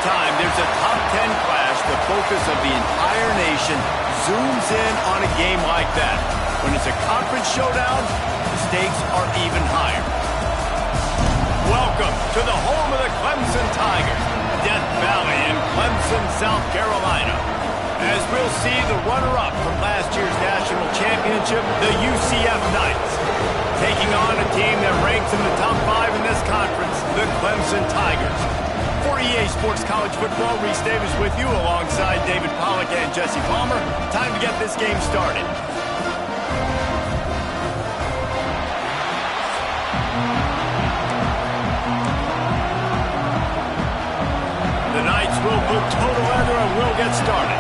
time there's a top 10 clash, the focus of the entire nation zooms in on a game like that. When it's a conference showdown, the stakes are even higher. Welcome to the home of the Clemson Tigers, Death Valley in Clemson, South Carolina. As we'll see the runner-up from last year's national championship, the UCF Knights, taking on a team that ranks in the top 5 in this conference, the Clemson Tigers. For EA Sports College Football, Reese Davis with you alongside David Pollack and Jesse Palmer. Time to get this game started. The Knights will put total leather and will get started.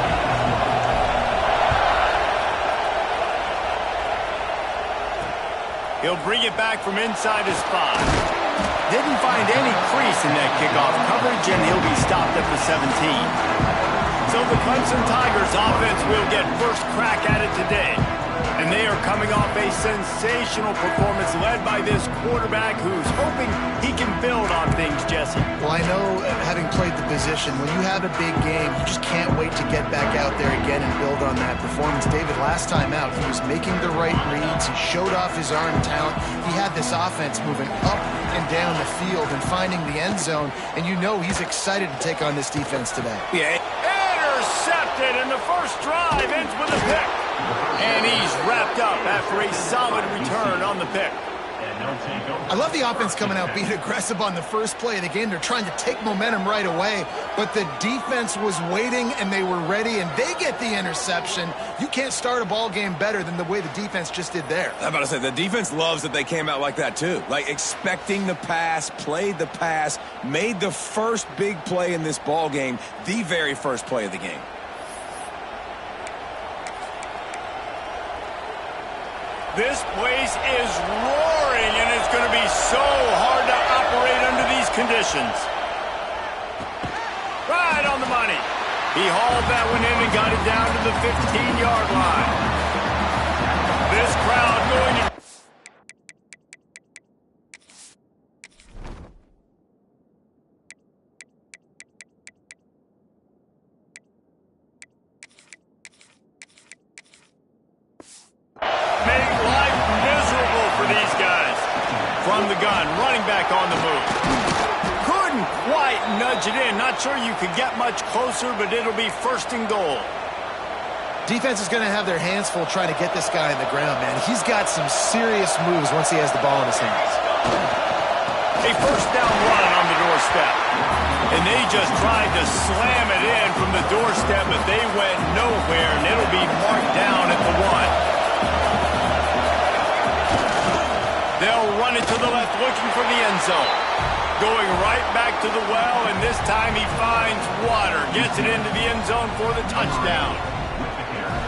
He'll bring it back from inside his 5. Didn't find any crease in that kickoff coverage, and he'll be stopped at the 17. So the Clemson Tigers offense will get first crack at it today. And they are coming off a sensational performance led by this quarterback who's hoping he can build on things, Jesse. Well, I know, having played the position, when you have a big game, you just can't wait to get back out there again and build on that performance. David, last time out, he was making the right reads. He showed off his arm talent. He had this offense moving up and down the field and finding the end zone. And you know he's excited to take on this defense today. Yeah. Intercepted, and the first drive ends with a pick. And he's wrapped up after a solid return on the pick. I love the offense coming out being aggressive on the first play of the game. They're trying to take momentum right away, but the defense was waiting and they were ready, and they get the interception. You can't start a ball game better than the way the defense just did there. I'm about to say, the defense loves that they came out like that too. Like expecting the pass, played the pass, made the first big play in this ball game, the very first play of the game. This place is roaring, and it's going to be so hard to operate under these conditions. Right on the money. He hauled that one in and got it down to the 15-yard line. This crowd going to... From the gun, running back on the move. Couldn't quite nudge it in. Not sure you could get much closer, but it'll be first and goal. Defense is going to have their hands full trying to get this guy on the ground, man. He's got some serious moves once he has the ball in his hands. A first down run on the doorstep. And they just tried to slam it in from the doorstep, but they went nowhere, and it'll be marked down at the 1. They'll run it to the left, looking for the end zone. Going right back to the well, and this time he finds water. Gets it into the end zone for the touchdown.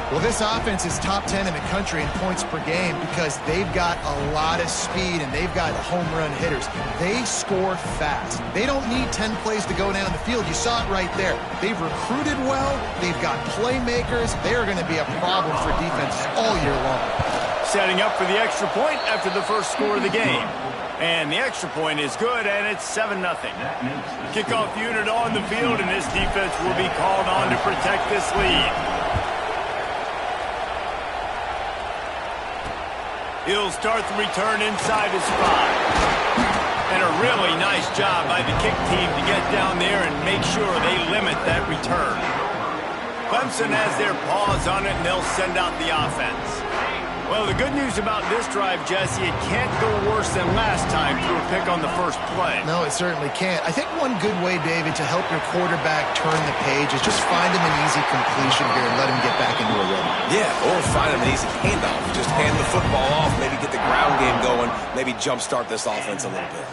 Well, this offense is top 10 in the country in points per game because they've got a lot of speed and they've got home run hitters. They score fast. They don't need 10 plays to go down the field. You saw it right there. They've recruited well. They've got playmakers. They're going to be a problem for defenses all year long. Setting up for the extra point after the first score of the game. And the extra point is good, and it's 7-0. Kickoff unit on the field, and this defense will be called on to protect this lead. He'll start the return inside his 5. And a really nice job by the kick team to get down there and make sure they limit that return. Clemson has their paws on it, and they'll send out the offense. Well, the good news about this drive, Jesse, it can't go worse than last time through a pick on the first play. No, it certainly can't. I think one good way, David, to help your quarterback turn the page is just find him an easy completion here and let him get back into a rhythm. Yeah, or find him an easy handoff. Just hand the football off, maybe get the ground game going, maybe jumpstart this offense a little bit.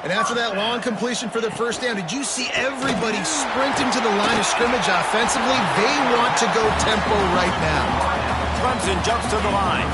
And after that long completion for the first down, did you see everybody sprinting to the line of scrimmage offensively? They want to go tempo right now. Clemson jumps to the line.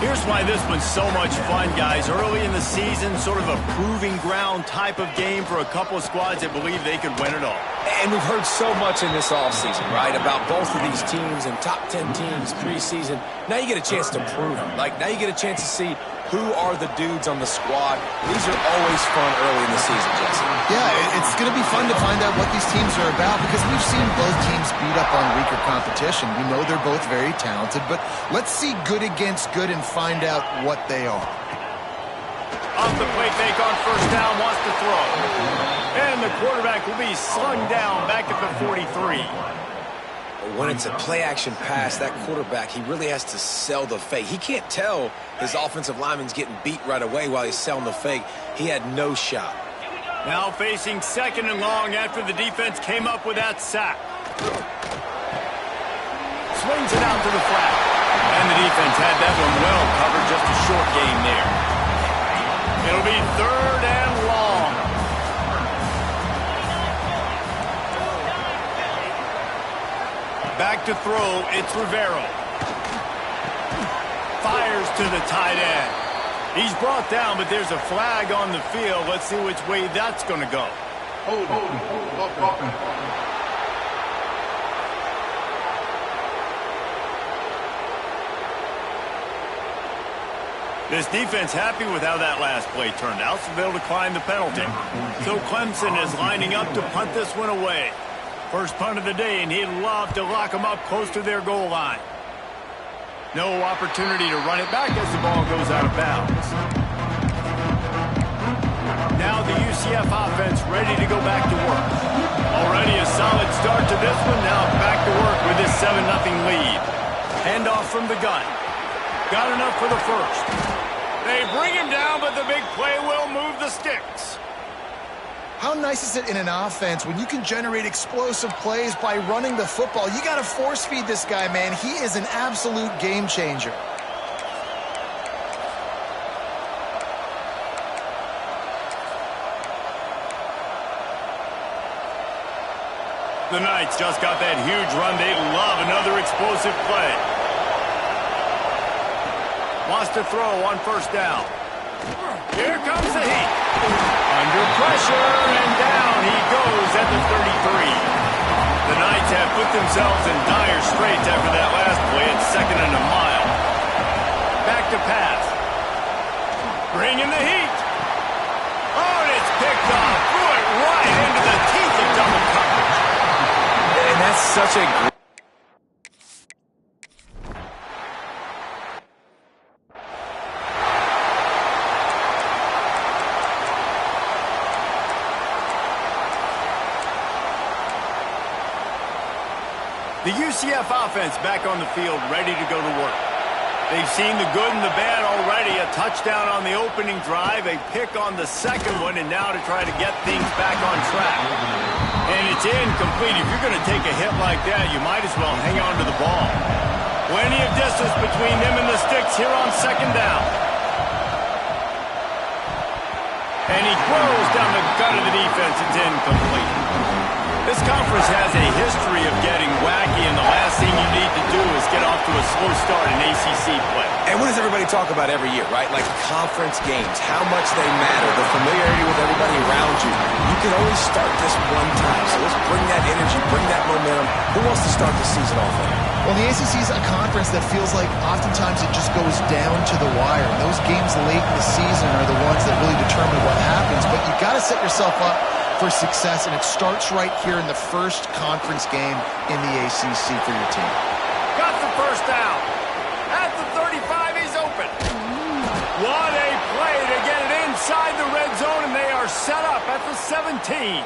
Here's why this one's so much fun, guys. Early in the season, sort of a proving ground type of game for a couple of squads that believe they could win it all. And we've heard so much in this offseason, right, about both of these teams and top 10 teams preseason. Now you get a chance to prove them. Like, now you get a chance to see who are the dudes on the squad. These are always fun early in the season, Jesse. Yeah, it's going to be fun to find out what these teams are about because we've seen both teams beat up on weaker competition. We know they're both very talented, but let's see good against good and find out what they are. Off the play fake on first down, wants to throw. And the quarterback will be slung down back at the 43. When it's a play-action pass, that quarterback, he really has to sell the fake. He can't tell his offensive lineman's getting beat right away while he's selling the fake. He had no shot. Now facing second and long after the defense came up with that sack. Swings it out to the flat. And the defense had that one well covered, just a short gain there. It'll be third and long. Back to throw, it's Rivero. Fires to the tight end. He's brought down, but there's a flag on the field. Let's see which way that's going to go. Hold. This defense happy with how that last play turned out, so they'll decline the penalty. So Clemson is lining up to punt this one away. First punt of the day, and he'd love to lock them up close to their goal line. No opportunity to run it back as the ball goes out of bounds. Now the UCF offense ready to go back to work. Already a solid start to this one. Now back to work with this 7-0 lead. Handoff from the gun. Got enough for the first. They bring him down, but the big play will move the sticks. How nice is it in an offense when you can generate explosive plays by running the football? You got to force feed this guy, man. He is an absolute game changer. The Knights just got that huge run. They love another explosive play. Wants to throw on first down. Here comes the heat. Under pressure, and down he goes at the 33. The Knights have put themselves in dire straits after that last play at 2nd and a mile. Back to pass. Bring in the heat. Oh, and it's picked off. Threw it right into the teeth of double coverage. And that's such a great... The UCF offense back on the field, ready to go to work. They've seen the good and the bad already. A touchdown on the opening drive, a pick on the second one, and now to try to get things back on track. And it's incomplete. If you're going to take a hit like that, you might as well hang on to the ball. Plenty of distance between them and the sticks here on second down. And he throws down the gut of the defense. It's incomplete. This conference has a history of getting wacky, and the last thing you need to do is get off to a slow start in ACC play. And what does everybody talk about every year, right? Like conference games, how much they matter, the familiarity with everybody around you. You can only start this one time, so let's bring that energy, bring that momentum. Who wants to start the season off with? Well, the ACC is a conference that feels like oftentimes it just goes down to the wire. And those games late in the season are the ones that really determine what happens. But you got to set yourself up for success, and it starts right here in the first conference game in the ACC for your team. Got the first down. At the 35, he's open. What a play to get it inside the red zone, and they are set up at the 17.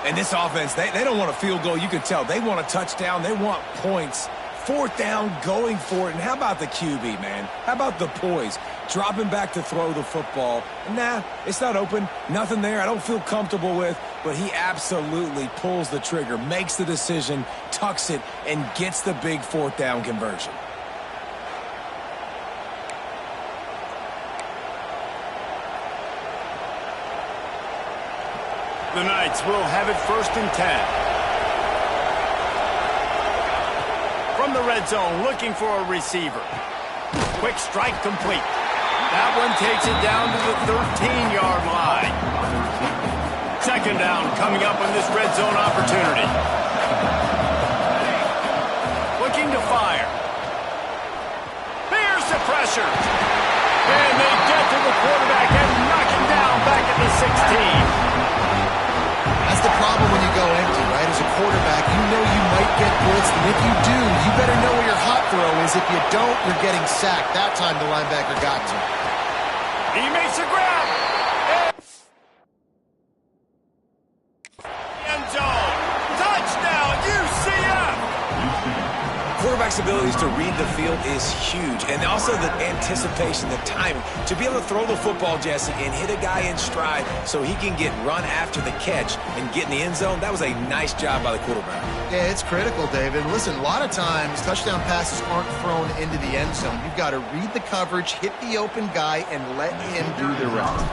And this offense, they don't want a field goal. You can tell. They want a touchdown. They want points. Fourth down, going for it. And how about the QB, man? How about the poise? Dropping back to throw the football. Nah, it's not open. Nothing there I don't feel comfortable with. But he absolutely pulls the trigger, makes the decision, tucks it, and gets the big fourth down conversion. The Knights will have it 1st and 10. From the red zone, looking for a receiver. Quick strike complete. That one takes it down to the 13-yard line. 2nd down coming up on this red zone opportunity. Looking to fire. Here's the pressure. And they get to the quarterback and knock him down back at the 16. That's the problem when you go empty, right? As a quarterback, you know you might get blitzed, and if you do, you better know where your hot throw is. If you don't, you're getting sacked. That time the linebacker got to. He makes a grab. End zone. Touchdown, UCF. Quarterback's abilities to read the field is huge, and also the anticipation, the timing. To be able to throw the football, Jesse, and hit a guy in stride so he can get run after the catch and get in the end zone, that was a nice job by the quarterback. Yeah, it's critical, David. Listen, a lot of times touchdown passes aren't thrown into the end zone. You've got to read the coverage, hit the open guy, and let him do the rest.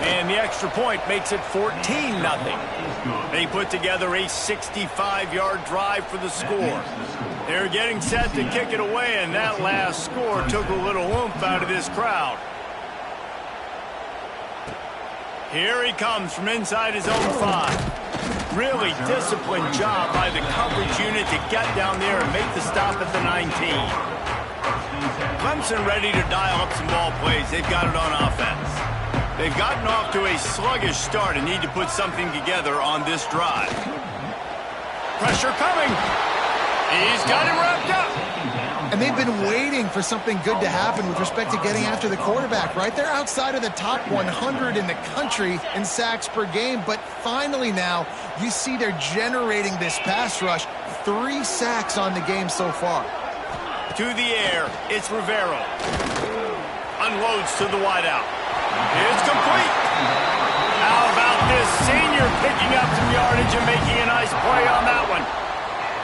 And the extra point makes it 14-0. They put together a 65-yard drive for the score. They're getting set to kick it away, and that last score took a little oomph out of this crowd. Here he comes from inside his own 5. Really disciplined job by the coverage unit to get down there and make the stop at the 19. Clemson ready to dial up some ball plays. They've got it on offense. They've gotten off to a sluggish start and need to put something together on this drive. Pressure coming. He's got him wrapped up. And they've been waiting for something good to happen with respect to getting after the quarterback, right? They're outside of the top 100 in the country in sacks per game, but finally now you see they're generating this pass rush. 3 sacks on the game so far. To the air, it's Rivero. Unloads to the wideout. It's complete. How about this senior picking up some yardage and making a nice play on that one?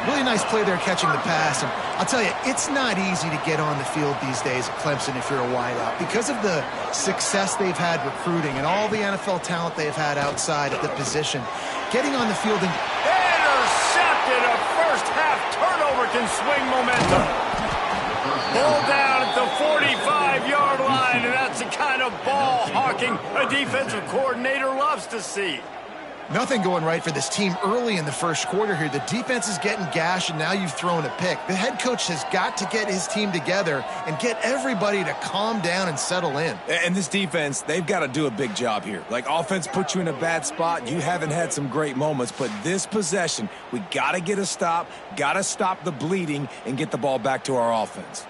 Really nice play there catching the pass. And I'll tell you, it's not easy to get on the field these days at Clemson if you're a wideout. Because of the success they've had recruiting and all the NFL talent they've had outside at the position, getting on the field and... Intercepted! A first-half turnover can swing momentum. Pulled down at the 45-yard line, and that's the kind of ball hawking a defensive coordinator loves to see. Nothing going right for this team early in the first quarter here. The defense is getting gashed, and now you've thrown a pick. The head coach has got to get his team together and get everybody to calm down and settle in. And this defense, they've got to do a big job here. Like, offense put you in a bad spot. You haven't had some great moments, but this possession, we got to get a stop, got to stop the bleeding, and get the ball back to our offense.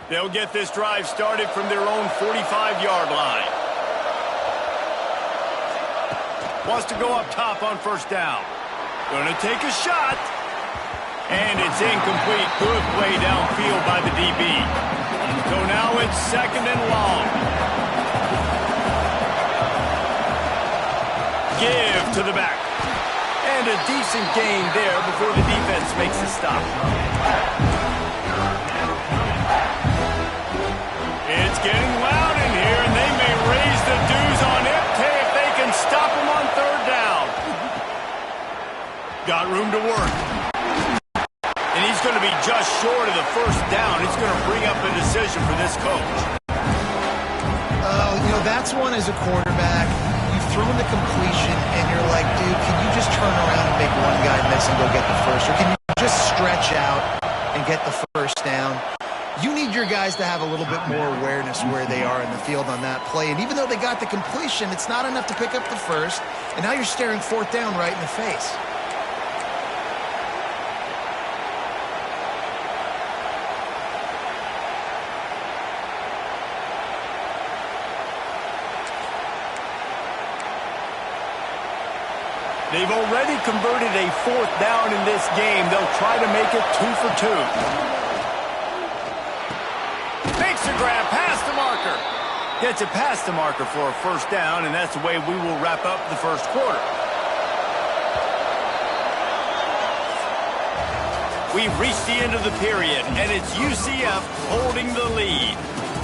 They'll get this drive started from their own 45-yard line. Wants to go up top on first down. Gonna take a shot. And it's incomplete. Good play downfield by the DB. So now it's 2nd and long. Give to the back. And a decent gain there before the defense makes the stop. It's getting loud in here, and they may raise the dues on MK if they can stop him on 3rd down. Got room to work. And he's going to be just short of the 1st down. It's going to bring up a decision for this coach. You know, that's one as a quarterback. You've thrown the completion, and you're like, dude, can you just turn around and make one guy miss and go get the first? Or can you just stretch out and get the 1st down? You need your guys to have a little bit more awareness where they are in the field on that play. And even though they got the completion, it's not enough to pick up the 1st. And now you're staring 4th down right in the face. They've already converted a 4th down in this game. They'll try to make it 2 for 2. Makes a grab past the marker. Gets it past the marker for a 1st down, and that's the way we will wrap up the 1st quarter. We've reached the end of the period, and it's UCF holding the lead.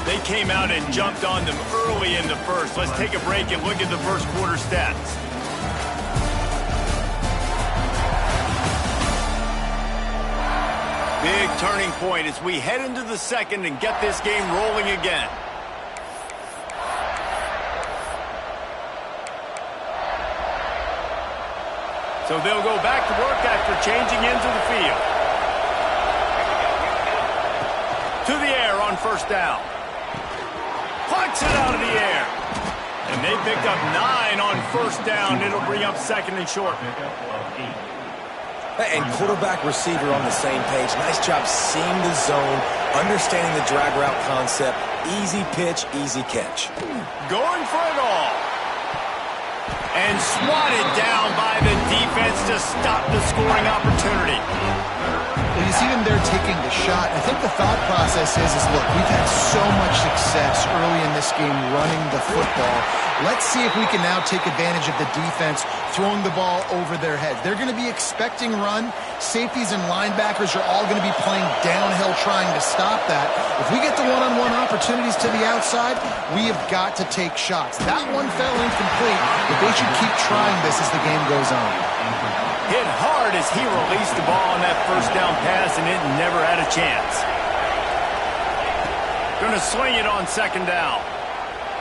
They came out and jumped on them early in the 1st. Let's take a break and look at the 1st quarter stats. Big turning point as we head into the 2nd and get this game rolling again. So they'll go back to work after changing into the field. To the air on first down. Plucks it out of the air. And they picked up 9 on first down. It'll bring up second and short. And quarterback receiver on the same page. Nice job seeing the zone, understanding the drag route concept. Easy pitch, easy catch. Going for it all. And swatted down by the defense to stop the scoring opportunity. Well, you see them there taking the shot. I think the thought process is look, we've had so much success early in this game running the football. Let's see if we can now take advantage of the defense throwing the ball over their heads. They're going to be expecting run. Safeties and linebackers are all going to be playing downhill trying to stop that. If we get the one-on-one opportunities to the outside, we have got to take shots. That one fell incomplete, but they should keep trying this as the game goes on. Hit hard as he released the ball on that first down pass, and it never had a chance. Going to swing it on second down.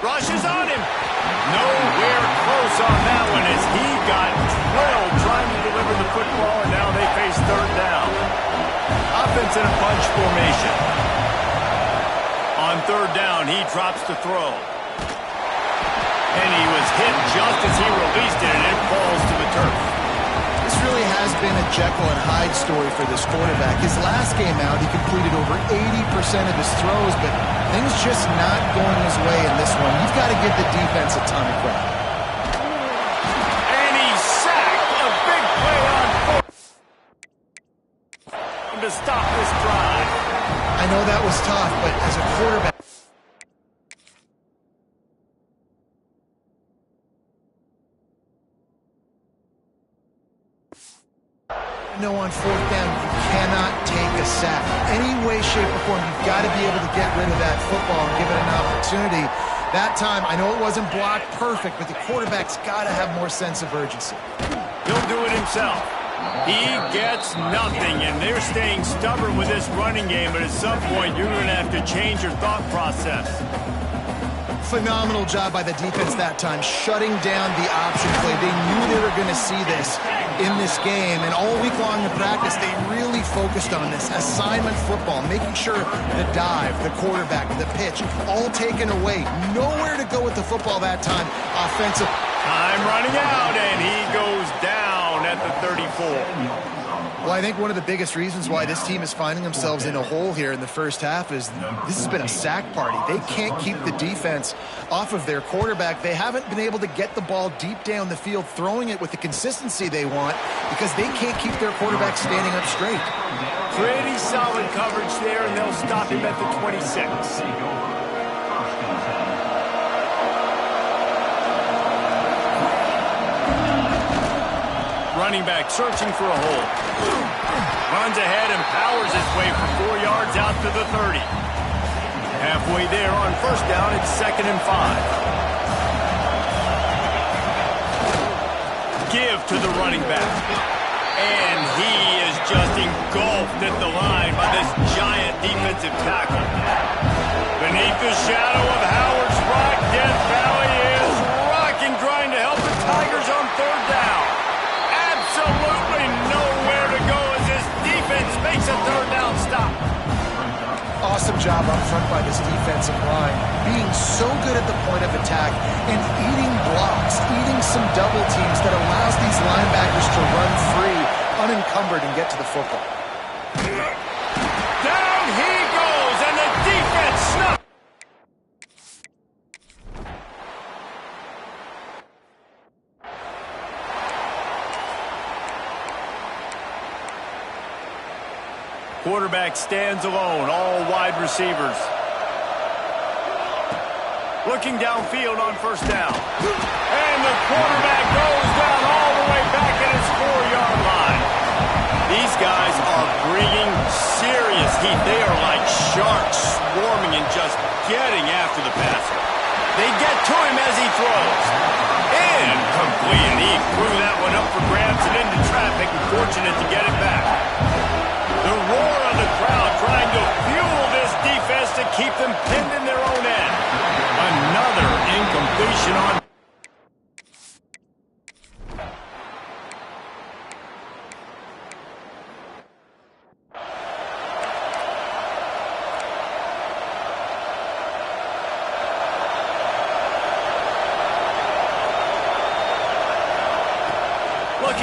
Rushes on him. Nowhere close on that one as he got drilled trying to deliver the football, and now they face third down. Offense in a bunch formation. On third down, he drops to throw. And he was hit just as he released it, and it falls to the turf. This really has been a Jekyll and Hyde story for this quarterback. His last game out, he completed over 80% of his throws, but things just not going his way in this one. You've got to give the defense a ton of credit. And he's sacked. A big play on fourth to stop this drive. I know that was tough, but as a quarterback, on fourth down, you cannot take a sack. Any way, shape, or form, you've got to be able to get rid of that football and give it an opportunity. That time, I know it wasn't blocked perfect, but the quarterback's got to have more sense of urgency. He'll do it himself. He gets nothing, and they're staying stubborn with this running game, but at some point, you're going to have to change your thought process. Phenomenal job by the defense that time, shutting down the option play. They knew they were going to see this in this game, and all week long in practice, they really focused on this assignment football, making sure the dive, the quarterback, the pitch, all taken away. Nowhere to go with the football that time. Offensive. Time running out, and he goes down at the 34. Well, I think one of the biggest reasons why this team is finding themselves in a hole here in the first half is this has been a sack party. They can't keep the defense off of their quarterback. They haven't been able to get the ball deep down the field, throwing it with the consistency they want because they can't keep their quarterback standing up straight. Pretty solid coverage there, and they'll stop him at the 26. Running back searching for a hole. Runs ahead and powers his way for 4 yards out to the 30. Halfway there on first down, it's 2nd and 5. Give to the running back. And he is just engulfed at the line by this giant defensive tackle. Beneath the shadow of Howard's rock, Death Valley is rocking, trying to help the Tigers on third down. Absolutely nowhere to go as this defense makes a third down stop. Awesome job up front by this defensive line, being so good at the point of attack and eating blocks, eating some double teams that allows these linebackers to run free, unencumbered, and get to the football. Down he goes, and the defense snuffs. Quarterback stands alone, all wide receivers. Looking downfield on first down. And the quarterback goes down all the way back at his 4-yard line. These guys are bringing serious heat. They are like sharks swarming and just getting after the passer. They get to him as he throws. Incomplete. He threw that one up for grabs and into traffic, and fortunate to get it back. The roar of the crowd trying to fuel this defense to keep them pinned in their own end. Another incompletion on.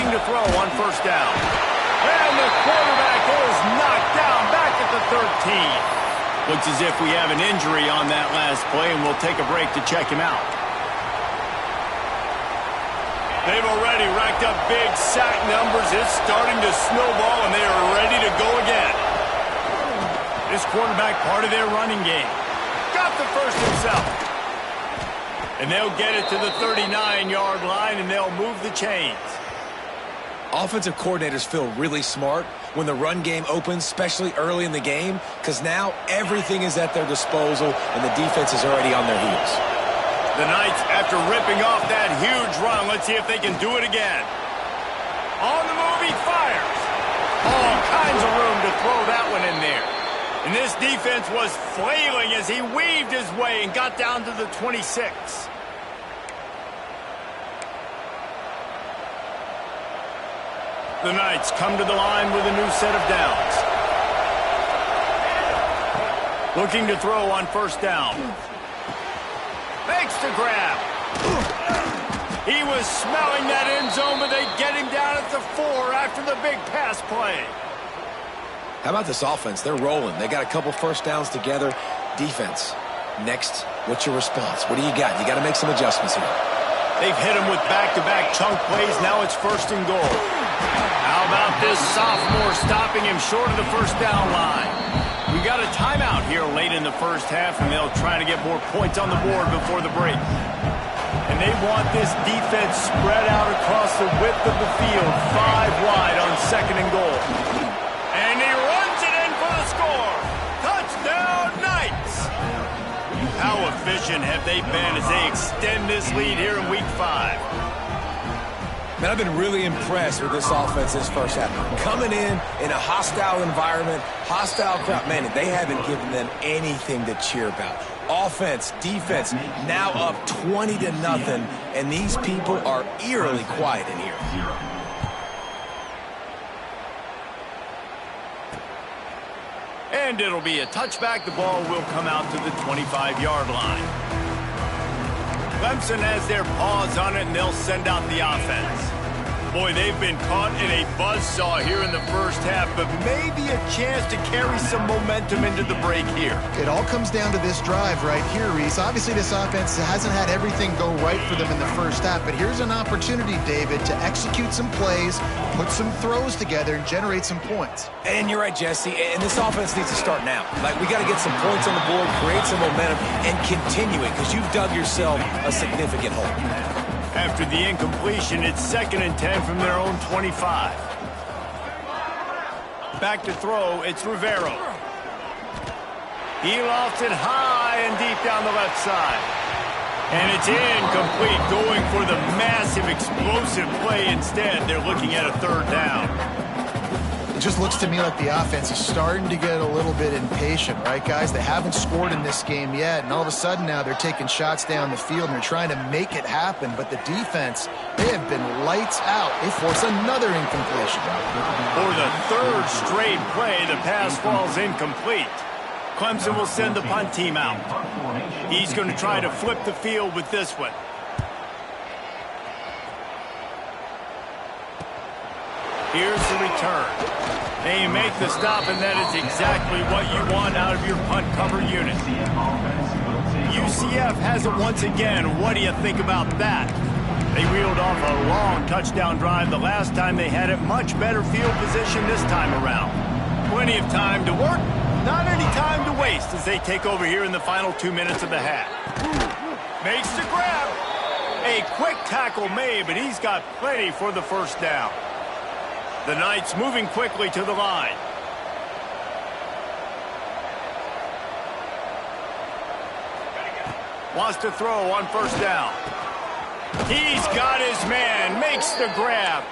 looking to throw on first down. And the quarterback is knocked down back at the 13. Looks as if we have an injury on that last play, and we'll take a break to check him out. They've already racked up big sack numbers. It's starting to snowball, and they are ready to go again. This quarterback part of their running game. Got the first himself. And they'll get it to the 39-yard line, and they'll move the chains. Offensive coordinators feel really smart when the run game opens, especially early in the game, because now everything is at their disposal, and the defense is already on their heels. The Knights, after ripping off that huge run, let's see if they can do it again. On the move, he fires. All kinds of room to throw that one in there. And this defense was flailing as he weaved his way and got down to the 26. The Knights come to the line with a new set of downs. Looking to throw on first down. Makes the grab. He was smelling that end zone, but they get him down at the 4 after the big pass play. How about this offense? They're rolling. They got a couple first downs together. Defense. Next, what's your response? What do you got? You got to make some adjustments here. They've hit him with back-to-back chunk plays. Now it's first and goal. How about this sophomore stopping him short of the first down line? We got a timeout here late in the first half, and they'll try to get more points on the board before the break. And they want this defense spread out across the width of the field, 5 wide on second and goal. And he runs it in for the score. Touchdown, Knights! How efficient have they been as they extend this lead here in Week 5? Man, I've been really impressed with this offense this first half. Coming in a hostile environment, hostile crowd, man, they haven't given them anything to cheer about. Offense, defense, now up 20-0, and these people are eerily quiet in here. And it'll be a touchback. The ball will come out to the 25-yard line. Clemson has their paws on it, and they'll send out the offense. Boy, they've been caught in a buzzsaw here in the first half, but maybe a chance to carry some momentum into the break here. It all comes down to this drive right here, Reese. Obviously, this offense hasn't had everything go right for them in the first half, but here's an opportunity, David, to execute some plays, put some throws together, and generate some points. And you're right, Jesse, and this offense needs to start now. Like, we got to get some points on the board, create some momentum, and continue it, because you've dug yourself a significant hole. After the incompletion, it's 2nd and 10 from their own 25. Back to throw, it's Rivero. He lofts it high and deep down the left side. And it's incomplete, going for the massive explosive play instead. They're looking at a 3rd down. It just looks to me like the offense is starting to get a little bit impatient, right, guys? They haven't scored in this game yet, and all of a sudden now they're taking shots down the field and they're trying to make it happen. But the defense, they have been lights out. They force another incompletion. For the 3rd straight play, the pass falls incomplete. Clemson will send the punt team out. He's going to try to flip the field with this one. Here's the return. They make the stop, and that is exactly what you want out of your punt cover unit. UCF has it once again. What do you think about that? They reeled off a long touchdown drive the last time they had it. Much better field position this time around. Plenty of time to work, not any time to waste as they take over here in the final 2 minutes of the half. Makes the grab. A quick tackle made, but he's got plenty for the first down. The Knights moving quickly to the line. Wants to throw on first down. He's got his man, makes the grab.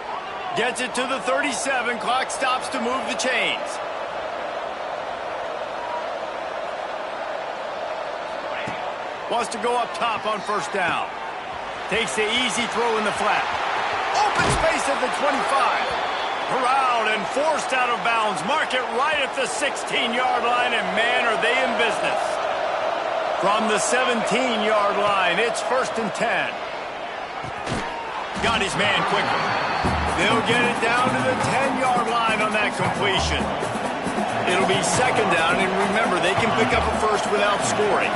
Gets it to the 37, clock stops to move the chains. Wants to go up top on first down. Takes the easy throw in the flat. Open space at the 25. Corralled and forced out of bounds. Mark it right at the 16-yard line, and man, are they in business. From the 17-yard line, it's 1st and 10. Got his man quickly. They'll get it down to the 10-yard line on that completion. It'll be second down, and remember, they can pick up a first without scoring.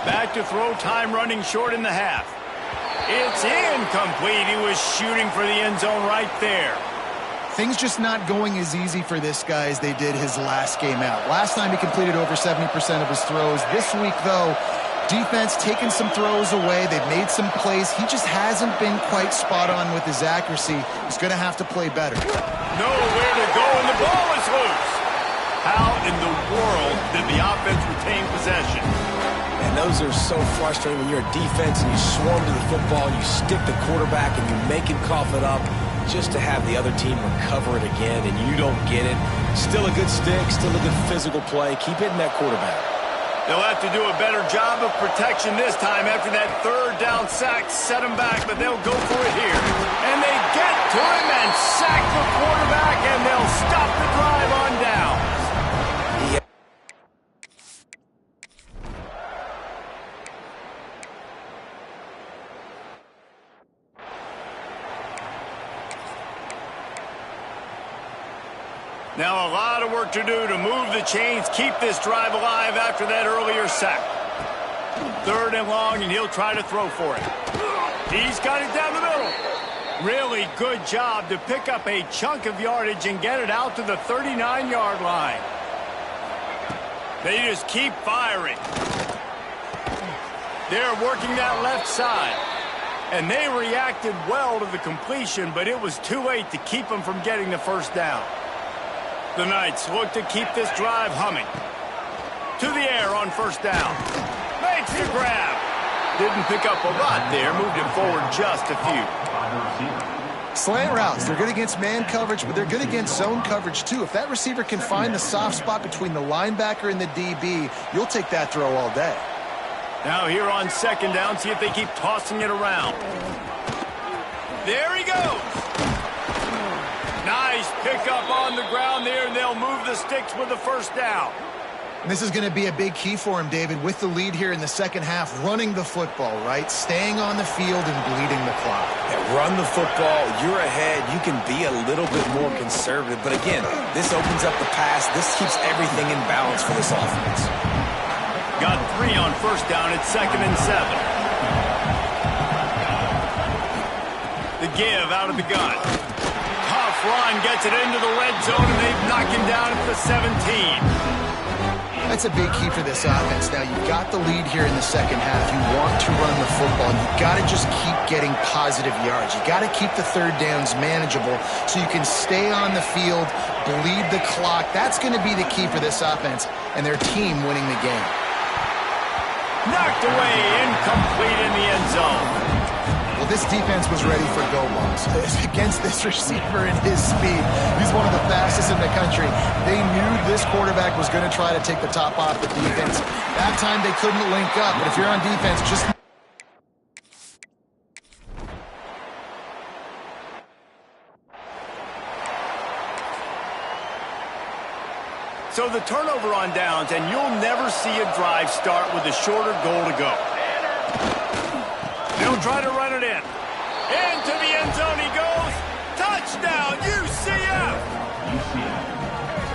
Back to throw, time running short in the half. It's incomplete. He was shooting for the end zone right there. Things just not going as easy for this guy as they did his last game out. Last time he completed over 70% of his throws. This week, though, defense taking some throws away. They've made some plays. He just hasn't been quite spot on with his accuracy. He's going to have to play better. Nowhere to go, and the ball is loose. How in the world did the offense retain possession? And those are so frustrating when you're a defense and you swarm to the football, you stick the quarterback, and you make him cough it up just to have the other team recover it again, and you don't get it. Still a good stick, still a good physical play. Keep hitting that quarterback. They'll have to do a better job of protection this time after that third down sack set him back, but they'll go for it here. And they get to him and sack the quarterback, and they'll stop the drive on down. Now a lot of work to do to move the chains, keep this drive alive after that earlier sack. Third and long, and he'll try to throw for it. He's got it down the middle. Really good job to pick up a chunk of yardage and get it out to the 39-yard line. They just keep firing. They're working that left side. And they reacted well to the completion, but it was too late to keep them from getting the first down. The Knights look to keep this drive humming. To the air on first down. Makes the grab. Didn't pick up a lot there. Moved it forward just a few. Slant routes. They're good against man coverage, but they're good against zone coverage, too. If that receiver can find the soft spot between the linebacker and the DB, you'll take that throw all day. Now here on second down, see if they keep tossing it around. There he goes. Nice pickup on the ground there, and they'll move the sticks with the first down. And this is going to be a big key for him, David, with the lead here in the second half, running the football, right? Staying on the field and bleeding the clock. Yeah, run the football. You're ahead. You can be a little bit more conservative. But again, this opens up the pass. This keeps everything in balance for this offense. Got 3 on first down. It's 2nd and 7. The give out of the gun. Tough run, gets it into the red zone, and they've knocked him down at the 17. That's a big key for this offense. Now, you've got the lead here in the second half. You want to run the football. You've got to just keep getting positive yards. You've got to keep the third downs manageable so you can stay on the field, bleed the clock. That's going to be the key for this offense and their team winning the game. Knocked away, incomplete in the end zone. Well, this defense was ready for go balls. Against this receiver and his speed, he's one of the fastest in the country. They knew this quarterback was going to try to take the top off the defense. That time they couldn't link up, but if you're on defense, just... So the turnover on downs, and you'll never see a drive start with a shorter goal to go. They'll try to run it in. Into the end zone he goes. Touchdown, UCF!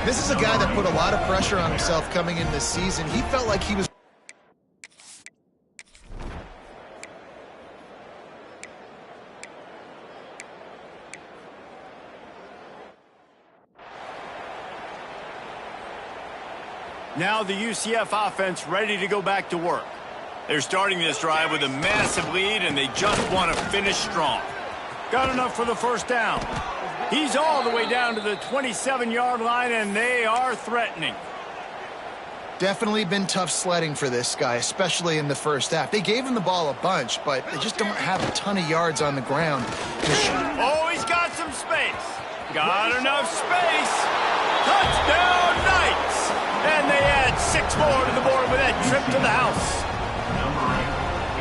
This is a guy that put a lot of pressure on himself coming in this season. He felt like he was... Now the UCF offense ready to go back to work. They're starting this drive with a massive lead, and they just want to finish strong. Got enough for the first down. He's all the way down to the 27-yard line, and they are threatening. Definitely been tough sledding for this guy, especially in the first half. They gave him the ball a bunch, but they just don't have a ton of yards on the ground to shoot. Oh, he's got some space. Got enough space. Touchdown, Knights! And they add 6 more to the board with that trip to the house.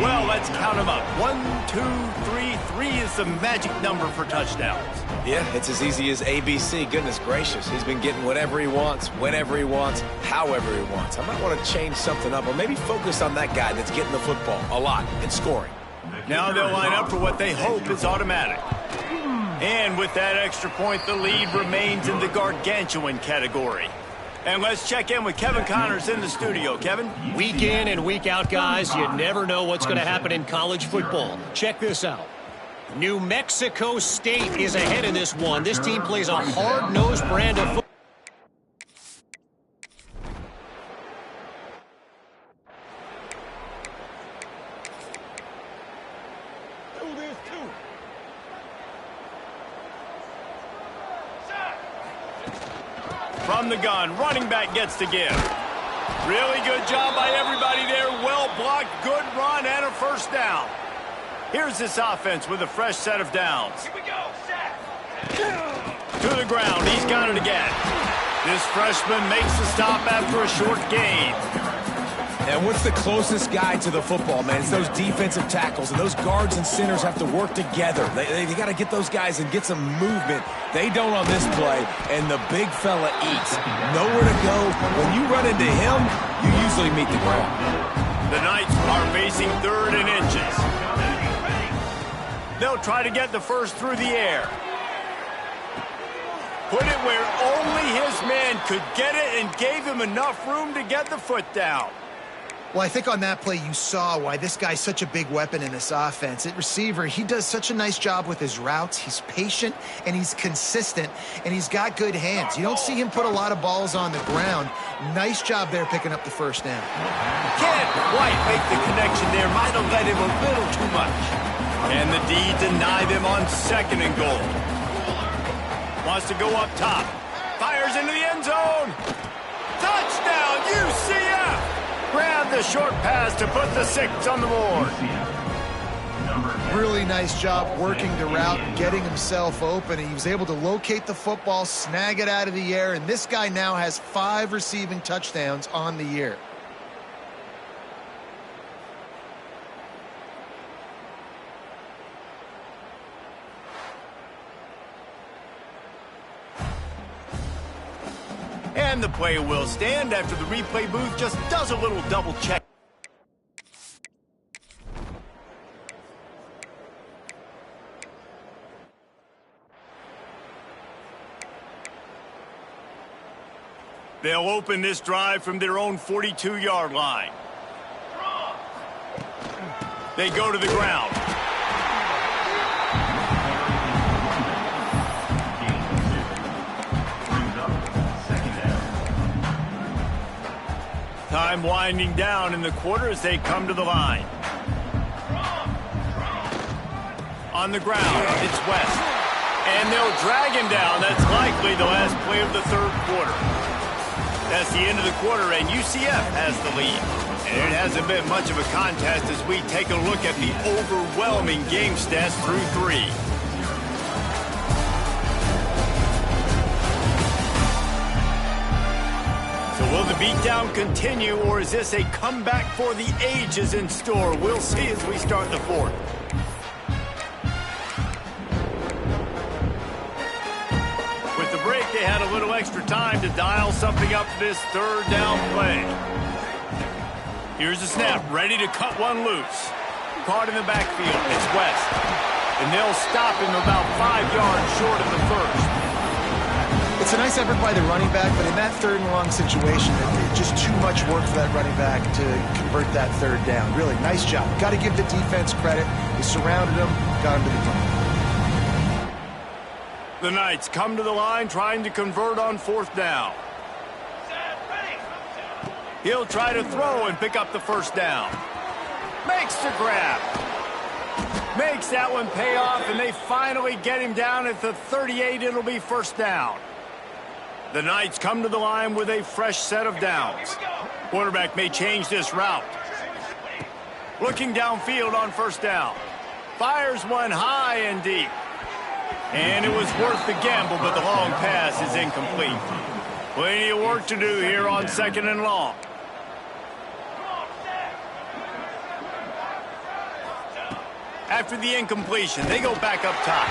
Well, let's count them up. 1, 2, 3. 3 is the magic number for touchdowns. Yeah, it's as easy as ABC. Goodness gracious. He's been getting whatever he wants, whenever he wants, however he wants. I might want to change something up or maybe focus on that guy that's getting the football a lot and scoring. Now they'll line up for what they hope is automatic. And with that extra point, the lead remains in the gargantuan category. And let's check in with Kevin Connors in the studio. Kevin? Week in and week out, guys, you never know what's going to happen in college football. Check this out. New Mexico State is ahead in this one. This team plays a hard-nosed brand of football. From the gun, running back gets to give. Really good job by everybody there. Well blocked, good run, and a first down. Here's this offense with a fresh set of downs. Here we go, set. To the ground, he's got it again. This freshman makes the stop after a short gain. And what's the closest guy to the football, man? It's those defensive tackles, and those guards and centers have to work together. They got to get those guys and get some movement. They don't on this play, and the big fella eats. Nowhere to go. When you run into him, you usually meet the ground. The Knights are facing 3rd and inches. They'll try to get the first through the air. Put it where only his man could get it and gave him enough room to get the foot down. Well, I think on that play you saw why this guy's such a big weapon in this offense. At receiver, he does such a nice job with his routes. He's patient, and he's consistent, and he's got good hands. You don't see him put a lot of balls on the ground. Nice job there picking up the first down. Can't quite make the connection there. Might have led him a little too much. And the D deny them on 2nd and goal. Wants to go up top. Fires into the end zone. Touchdown, UCF! Grab the short pass to put the 6 on the board. Really nice job working the route, getting himself open. He was able to locate the football, snag it out of the air, and this guy now has 5 receiving touchdowns on the year. And the play will stand after the replay booth just does a little double check. They'll open this drive from their own 42-yard line. They go to the ground. Time winding down in the quarter as they come to the line. On the ground, it's West. And they'll drag him down. That's likely the last play of the 3rd quarter. That's the end of the quarter, and UCF has the lead. And it hasn't been much of a contest as we take a look at the overwhelming game stats through 3. Will the beatdown continue, or is this a comeback for the ages in store? We'll see as we start the 4th. With the break, they had a little extra time to dial something up for this 3rd down play. Here's the snap, ready to cut one loose. Caught in the backfield, it's West. And they'll stop him about 5 yards short of the first. It's a nice effort by the running back, but in that 3rd and long situation, it's just too much work for that running back to convert that 3rd down. Really, nice job. Got to give the defense credit. They surrounded him, got him to the ground. The Knights come to the line trying to convert on 4th down. He'll try to throw and pick up the first down. Makes the grab. Makes that one pay off, and they finally get him down at the 38. It'll be first down. The Knights come to the line with a fresh set of downs. Quarterback may change this route. Looking downfield on first down. Fires one high and deep. And it was worth the gamble, but the long pass is incomplete. Plenty of work to do here on 2nd and long. After the incompletion, they go back up top.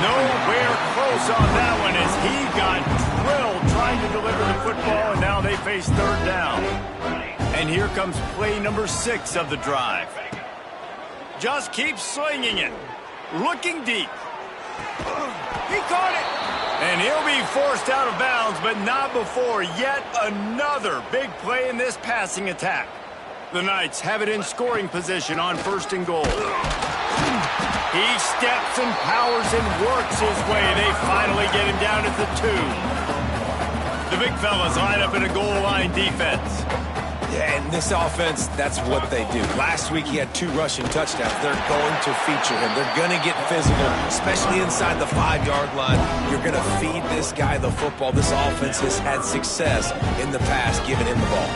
Nowhere close on that one as he got drilled trying to deliver the football, and now they face 3rd down. And here comes play number 6 of the drive. Just keep slinging it. Looking deep. He caught it. And he'll be forced out of bounds, but not before yet another big play in this passing attack. The Knights have it in scoring position on 1st and goal. He steps and powers and works his way. They finally get him down at the 2. The big fellas line up in a goal line defense. Yeah, and this offense, that's what they do. Last week he had 2 rushing touchdowns. They're going to feature him. They're going to get physical, especially inside the 5-yard line. You're going to feed this guy the football. This offense has had success in the past giving him the ball.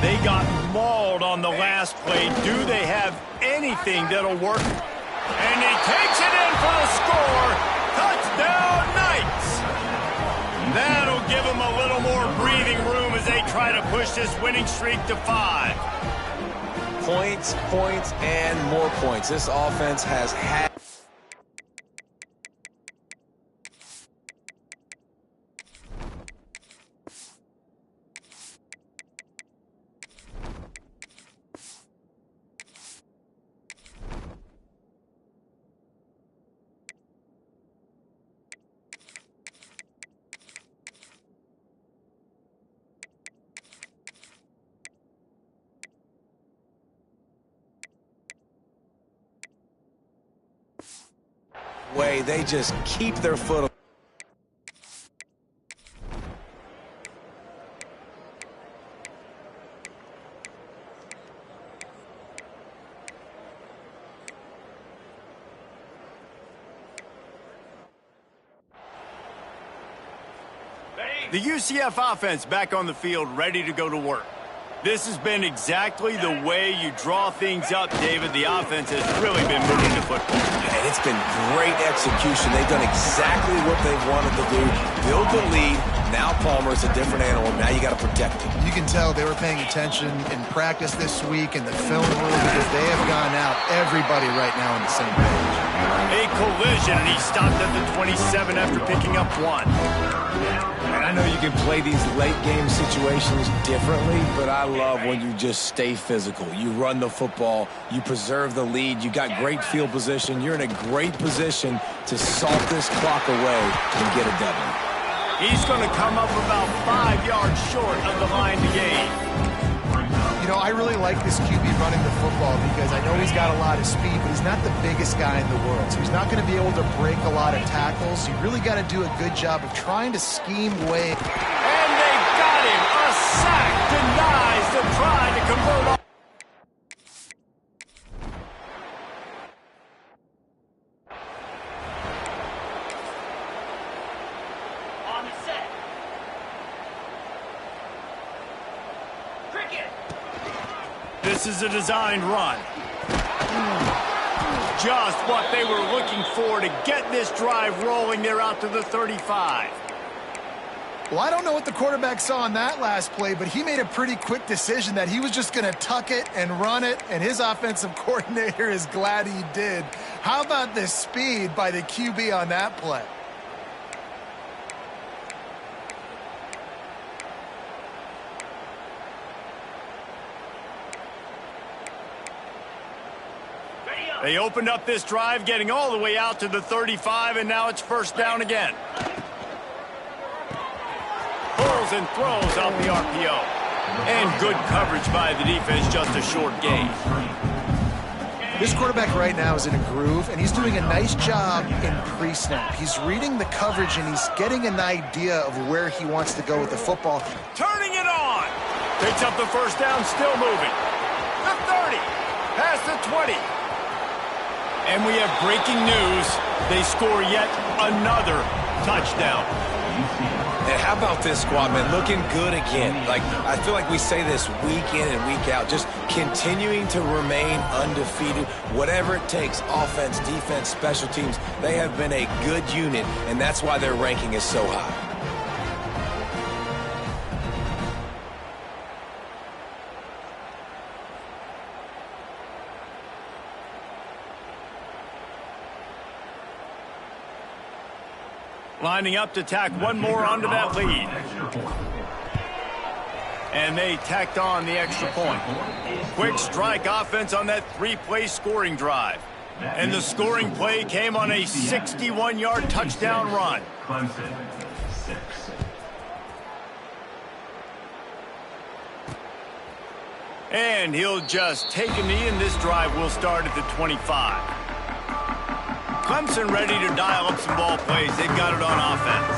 They got mauled on the last play. Do they have anything that'll work? And he takes it in for the score. Touchdown, Knights! That'll give them a little more breathing room as they try to push this winning streak to 5. Points, points, and more points. This offense has had... way they just keep their foot on. The UCF offense back on the field, ready to go to work. This has been exactly the way you draw things up, David. The offense has really been moving the football. And it's been great execution. They've done exactly what they've wanted to do. Build the lead. Now Palmer's a different animal. Now you got to protect him. You can tell they were paying attention in practice this week in the film room because they have gone out, everybody right now on the same page. A collision, and he stopped at the 27 after picking up 1. And I know you can play these late-game situations differently, but I love when you just stay physical. You run the football, you preserve the lead, you got great field position, you're in a great position to salt this clock away and get a W. He's going to come up about 5 yards short of the line to gain. You know, I really like this QB running the football because I know he's got a lot of speed, but he's not the biggest guy in the world. So he's not going to be able to break a lot of tackles. You really got to do a good job of trying to scheme away. And they got him. A sack denies the try to convert on. This is a designed run. Just what they were looking for to get this drive rolling. They're out to the 35. Well, I don't know what the quarterback saw on that last play, but he made a pretty quick decision that he was just going to tuck it and run it, and his offensive coordinator is glad he did. How about the speed by the QB on that play? They opened up this drive, getting all the way out to the 35, and now it's first down again. Pulls and throws out the RPO. And good coverage by the defense, just a short gain. This quarterback right now is in a groove, and he's doing a nice job in pre-snap. He's reading the coverage, and he's getting an idea of where he wants to go with the football. Turning it on. Picks up the first down, still moving. The 30, past the 20. And we have breaking news. They score yet another touchdown. And how about this squad, man? Looking good again. Like, I feel like we say this week in and week out, just continuing to remain undefeated. Whatever it takes, offense, defense, special teams, they have been a good unit, and that's why their ranking is so high. Lining up to tack one more onto that lead. And they tacked on the extra point. Quick strike offense on that 3-play scoring drive. And the scoring play came on a 61-yard touchdown run. Clemson, 6. And he'll just take a knee, and this drive will start at the 25. Clemson ready to dial up some ball plays. They've got it on offense.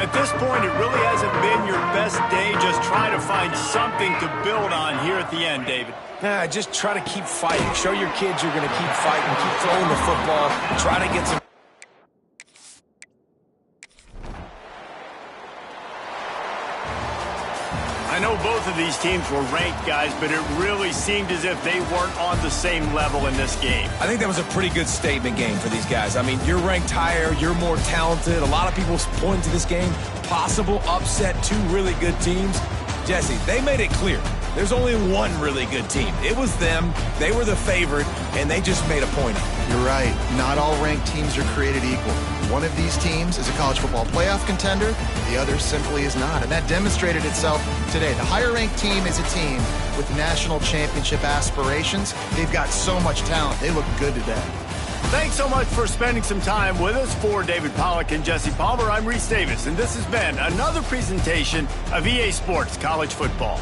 At this point, it really hasn't been your best day. Just try to find something to build on here at the end, David. Just try to keep fighting. Show your kids you're going to keep fighting. Keep throwing the football. Try to get some. I know both of these teams were ranked, guys, but it really seemed as if they weren't on the same level in this game. I think that was a pretty good statement game for these guys. I mean, you're ranked higher, you're more talented. A lot of people point to this game. Possible upset, 2 really good teams. Jesse, they made it clear. There's only one really good team. It was them. They were the favorite, and they just made a point of it. You're right. Not all ranked teams are created equal. One of these teams is a college football playoff contender. The other simply is not. And that demonstrated itself today. The higher-ranked team is a team with national championship aspirations. They've got so much talent. They look good today. Thanks so much for spending some time with us. For David Pollack and Jesse Palmer, I'm Reese Davis, and this has been another presentation of EA Sports College Football.